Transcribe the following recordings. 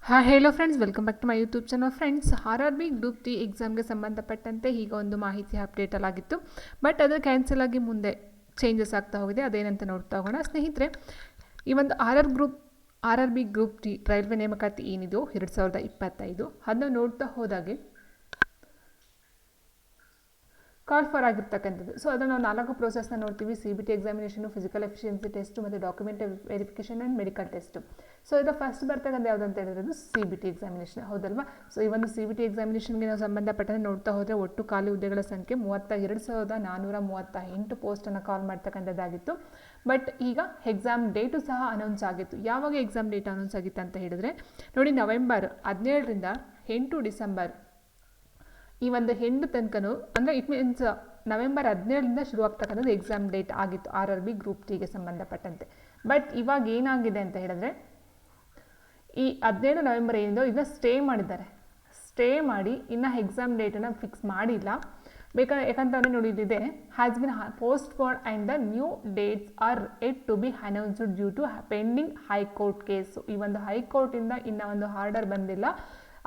Hello friends, welcome back to my YouTube channel. Friends, RRB group D ಎಕ್ಸಾಮ್ಗೆ ಸಂಬಂಧಪಟ್ಟಂತೆ ಈಗ ಒಂದು ಮಾಹಿತಿ ಅಪ್ಡೇಟಲ್ಲಿ ಆಗಿತ್ತು. ಬಟ್ ಅದು ಕ್ಯಾನ್ಸಲ್ ಆಗಿ ಮುಂದೆ ಚೇಂಜಸ್ ಆಗ್ತಾ ಹೋಗಿದೆ. ಅದೇನಂತ ನೋಡ್ತಾ ಹೋಗೋಣ ಸ್ನೇಹಿತರೆ. ಈ ಒಂದು RRB ಗ್ರೂಪ್ ಡಿ ರೈಲ್ವೆ ನೇಮಕಾತಿ ಏನಿದೆಯೋ 2025 ಅದನ್ನು ನೋಡ್ತಾ ಹೋದಾಗೆ ಕಾಲ್ ಫಾರ್ ಆಗಿರ್ತಕ್ಕಂಥದ್ದು. ಸೊ ಅದನ್ನು ನಾವು 4 ಪ್ರೋಸೆಸ್ನ ನೋಡ್ತೀವಿ: CBT examination, physical efficiency test, ಮತ್ತು document verification and medical test. So ಇದು ಫಸ್ಟ್ ಬರ್ತಕ್ಕಂಥ ಯಾವುದು ಅಂತ ಹೇಳಿದ್ರೆ CBT ಎಕ್ಸಾಮಿನೇಷನ್, ಹೌದಲ್ವಾ? ಸೊ ಈ ಒಂದು CBT ಎಕ್ಸಾಮಿನೇಷನ್ಗೆ ನಾವು ಸಂಬಂಧಪಟ್ಟಂತೆ ನೋಡ್ತಾ ಹೋದರೆ ಒಟ್ಟು ಖಾಲಿ ಹುದ್ದೆಗಳ ಸಂಖ್ಯೆ 32,438 ಪೋಸ್ಟನ್ನು ಕಾಲ್ ಮಾಡ್ತಕ್ಕಂಥದ್ದಾಗಿತ್ತು. ಬಟ್ ಈಗ ಎಕ್ಸಾಮ್ ಡೇಟು ಸಹ ಅನೌನ್ಸ್ ಆಗಿತ್ತು. ಯಾವಾಗ ಎಕ್ಸಾಮ್ ಡೇಟ್ ಅನೌನ್ಸ್ ಆಗಿತ್ತು ಅಂತ ಹೇಳಿದ್ರೆ ನೋಡಿ, ನವೆಂಬರ್ 17ರಿಂದ 8 ಡಿಸೆಂಬರ್ ಈ ಒಂದು ಹೆಣ್ಣು ತನಕನೂ, ಅಂದರೆ ಇಟ್ ಮೀನ್ಸ್ ನವೆಂಬರ್ 17ರಿಂದ ಶುರುವಾಗ್ತಕ್ಕಂಥದ್ದು ಎಕ್ಸಾಮ್ ಡೇಟ್ ಆಗಿತ್ತು RRB ಗ್ರೂಪ್ ಟಿಗೆ ಸಂಬಂಧಪಟ್ಟಂತೆ. ಬಟ್ ಇವಾಗ ಏನಾಗಿದೆ ಅಂತ ಹೇಳಿದ್ರೆ, ಈ 17 ನವೆಂಬರ್ ಏನಿದೋ ಇದನ್ನ ಸ್ಟೇ ಮಾಡಿ ಇನ್ನು ಎಕ್ಸಾಮ್ ಡೇಟನ್ನು ಫಿಕ್ಸ್ ಮಾಡಿಲ್ಲ. ಯಾಕಂತಂದರೆ ನೋಡಿ, ಇಲ್ಲಿದೆ has been postponed and the new dates are yet to be announced due to pending high court case. ಈ ಒಂದು ಹೈಕೋರ್ಟಿಂದ ಇನ್ನೂ ಒಂದು ಆರ್ಡರ್ ಬಂದಿಲ್ಲ.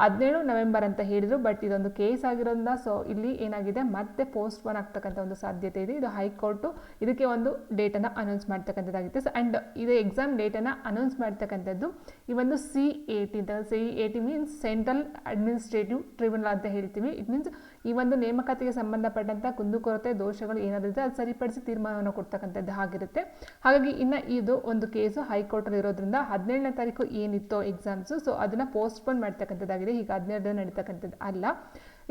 17 ನವೆಂಬರ್ ಅಂತ ಹೇಳಿದರು, ಬಟ್ ಇದೊಂದು ಕೇಸ್ ಆಗಿರೋದ್ರಿಂದ ಸೊ ಇಲ್ಲಿ ಏನಾಗಿದೆ, ಮತ್ತೆ ಪೋಸ್ಟ್ಪೋನ್ ಆಗ್ತಕ್ಕಂಥ ಒಂದು ಸಾಧ್ಯತೆ ಇದೆ. ಇದು ಹೈಕೋರ್ಟು ಇದಕ್ಕೆ ಒಂದು ಡೇಟನ್ನು ಅನೌನ್ಸ್ ಮಾಡ್ತಕ್ಕಂಥದ್ದಾಗಿತ್ತು. ಆ್ಯಂಡ್ ಇದು ಎಕ್ಸಾಮ್ ಡೇಟನ್ನು ಅನೌನ್ಸ್ ಮಾಡ್ತಕ್ಕಂಥದ್ದು ಈ ಒಂದು CAT means central administrative tribunal ಅಂತ ಹೇಳ್ತೀವಿ. ಇಟ್ ಮೀನ್ಸ್ ಈ ಒಂದು ನೇಮಕಾತಿಗೆ ಸಂಬಂಧಪಟ್ಟಂಥ ಕುಂದುಕೊರತೆ ದೋಷಗಳು ಏನಾದರೂ ಇದ್ದರೆ ಅದು ಸರಿಪಡಿಸಿ ತೀರ್ಮಾನವನ್ನು ಕೊಡ್ತಕ್ಕಂಥದ್ದು ಆಗಿರುತ್ತೆ. ಹಾಗಾಗಿ ಇನ್ನು ಇದು ಒಂದು ಕೇಸು ಹೈಕೋರ್ಟಲ್ಲಿ ಇರೋದ್ರಿಂದ 17ನೇ ತಾರೀಕು ಏನಿತ್ತೋ ಎಕ್ಸಾಮ್ಸು, ಸೊ ಅದನ್ನು ಪೋಸ್ಟ್ಪೋನ್ ಮಾಡ್ತಕ್ಕಂಥದ್ದಾಗಿದೆ. ಈಗ 17 ನಡೀತಕ್ಕಂಥದ್ದು ಅಲ್ಲ,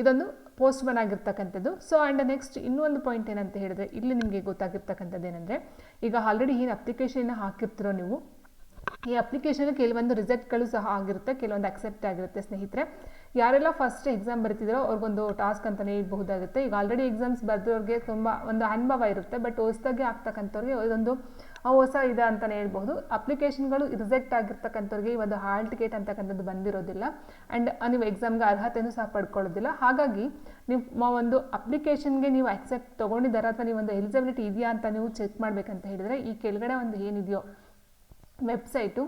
ಇದೊಂದು ಪೋಸ್ಟ್ಪೋನ್ ಆಗಿರ್ತಕ್ಕಂಥದ್ದು. ಸೊ ಆ್ಯಂಡ್ ನೆಕ್ಸ್ಟ್ ಇನ್ನೊಂದು ಪಾಯಿಂಟ್ ಏನಂತ ಹೇಳಿದ್ರೆ, ಇಲ್ಲಿ ನಿಮಗೆ ಗೊತ್ತಾಗಿರ್ತಕ್ಕಂಥದ್ದು ಏನಂದರೆ, ಈಗ ಆಲ್ರೆಡಿ ಏನು ಅಪ್ಲಿಕೇಶನ್ನ ಹಾಕಿರ್ತಿರೋ ನೀವು, ಈ ಅಪ್ಲಿಕೇಶನ್ ಕೆಲವೊಂದು ರಿಜೆಕ್ಟ್ಗಳು ಸಹ ಆಗಿರುತ್ತೆ, ಕೆಲವೊಂದು ಅಕ್ಸೆಪ್ಟ್ ಆಗಿರುತ್ತೆ. ಸ್ನೇಹಿತರೆ, ಯಾರೆಲ್ಲ ಫಸ್ಟ್ ಎಕ್ಸಾಮ್ ಬರ್ತಿದ್ರೋ ಅವ್ರಿಗೊಂದು ಟಾಸ್ಕ್ ಅಂತಲೇ ಹೇಳ್ಬಹುದಾಗುತ್ತೆ. ಈಗ ಆಲ್ರೆಡಿ ಎಕ್ಸಾಮ್ಸ್ ಬರೆದವ್ರಿಗೆ ತುಂಬ ಒಂದು ಅನುಭವ ಇರುತ್ತೆ, ಬಟ್ ಹೊಸದಾಗಿ ಆಗ್ತಕ್ಕಂಥವ್ರಿಗೆ ಇದೊಂದು ಹೊಸ ಇದೆ ಅಂತಲೇ ಹೇಳ್ಬೋದು. ಅಪ್ಲಿಕೇಶನ್ಗಳು ರಿಜೆಕ್ಟ್ ಆಗಿರ್ತಕ್ಕಂಥವ್ರಿಗೆ ಈ ಒಂದು ಹಾಲ್ ಟಿಕೆಟ್ ಅಂತಕ್ಕಂಥದ್ದು ಬಂದಿರೋದಿಲ್ಲ, ಆ್ಯಂಡ್ ನೀವು ಎಕ್ಸಾಮ್ಗೆ ಅರ್ಹತೆಯೂ ಸಹ ಪಡ್ಕೊಳ್ಳೋದಿಲ್ಲ. ಹಾಗಾಗಿ ನೀವು ಒಂದು ಅಪ್ಲಿಕೇಶನ್ಗೆ ನೀವು ಅಕ್ಸೆಪ್ಟ್ ತೊಗೊಂಡಿದ್ದಾರಾ ಅಥವಾ ನೀವು ಒಂದು ಎಲಿಜಿಬಿಲಿಟಿ ಇದೆಯಾ ಅಂತ ನೀವು ಚೆಕ್ ಮಾಡಬೇಕಂತ ಹೇಳಿದರೆ, ಈ ಕೆಳಗಡೆ ಒಂದು ಏನಿದೆಯೋ ವೆಬ್ಸೈಟು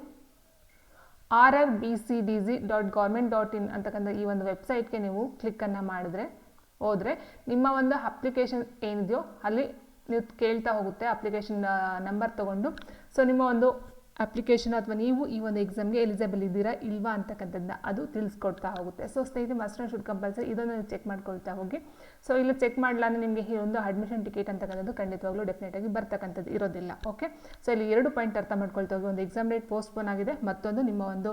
rrbcdg.government.in ಅಂತಕ್ಕಂಥ ಈ ಒಂದು ವೆಬ್ಸೈಟ್ಗೆ ನೀವು ಕ್ಲಿಕ್ಕನ್ನು ಹೋದರೆ ನಿಮ್ಮ ಒಂದು ಅಪ್ಲಿಕೇಶನ್ ಏನಿದೆಯೋ ಅಲ್ಲಿ ನೀವು ಕೇಳ್ತಾ ಹೋಗುತ್ತೆ ಅಪ್ಲಿಕೇಶನ್ ನಂಬರ್ ತೊಗೊಂಡು. ಸೊ ನಿಮ್ಮ ಒಂದು ಅಪ್ಲಿಕೇಶನ್ ಅಥವಾ ನೀವು ಈ ಒಂದು ಎಕ್ಸಾಮ್ಗೆ ಎಲಿಜಿಬಲ್ ಇದ್ದೀರಾ ಇಲ್ವಾ ಅಂತಕ್ಕಂಥದ್ದನ್ನ ಅದು ತಿಳಿಸ್ಕೊಡ್ತಾ ಹೋಗುತ್ತೆ. ಸೊ ಸ್ನೇಹಿತರೆ, ಮಸ್ಟ್ ಆ್ಯಂಡ್ ಶುಡ್ ಕಂಪಲ್ಸರಿ ಇದನ್ನು ನೀವು ಚೆಕ್ ಮಾಡ್ಕೊಳ್ತಾ ಹೋಗಿ. ಸೊ ಇಲ್ಲಿ ಚೆಕ್ ಮಾಡಲಾನೆ ನಿಮಗೆ ಈ ಒಂದು ಅಡ್ಮಿಷನ್ ಟಿಕೆಟ್ ಅಂತಕ್ಕಂಥದ್ದು ಖಂಡಿತವಾಗ್ಲೂ ಡೆಫಿನೆಟಾಗಿ ಬರ್ತಕ್ಕಂಥದ್ದು ಇರೋದಿಲ್ಲ. ಓಕೆ, ಸೊ ಇಲ್ಲಿ 2 ಪಾಯಿಂಟ್ ಅರ್ಥ ಮಾಡ್ಕೊಳ್ತಾ ಹೋಗಿ. ಒಂದು ಎಕ್ಸಾಮ್ ಡೇಟ್ ಪೋಸ್ಟ್ಪೋನ್ ಆಗಿದೆ, ಮತ್ತೊಂದು ನಿಮ್ಮ ಒಂದು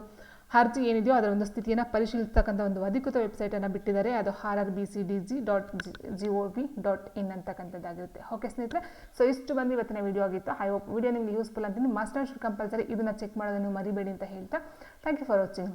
ಅರ್ಜಿ ಏನಿದೆಯೋ ಅದರ ಒಂದು ಸ್ಥಿತಿಯನ್ನು ಪರಿಶೀಲಿಸ್ತಕ್ಕಂಥ ಒಂದು ಅಧಿಕೃತ ವೆಬ್ಸೈಟನ್ನು ಬಿಟ್ಟಿದ್ದಾರೆ, ಅದು rrbcdg.gov.in ಅಂತಕ್ಕಂಥದ್ದಾಗಿರುತ್ತೆ. ಓಕೆ ಸ್ನೇಹಿತರೆ, ಸೊ ಇಷ್ಟು ಬಂದು ಇವತ್ತಿನ ವಿಡಿಯೋ ಆಗಿತ್ತು. ಐ ಹೋಪ್ ವಿಡಿಯೋ ನಿಮಗೆ ಯೂಸ್ಫುಲ್ ಅಂತೀನಿ. ಮಸ್ಟ್ ಆ್ಯಂಡ್ ಶುಡ್ ಕಂಪಲ್ಸರಿ ಇದನ್ನು ಚೆಕ್ ಮಾಡೋದನ್ನು ಮರಿಬೇಡಿ ಅಂತ ಹೇಳ್ತಾ ಥ್ಯಾಂಕ್ ಯು ಫಾರ್ ವಾಚಿಂಗ್.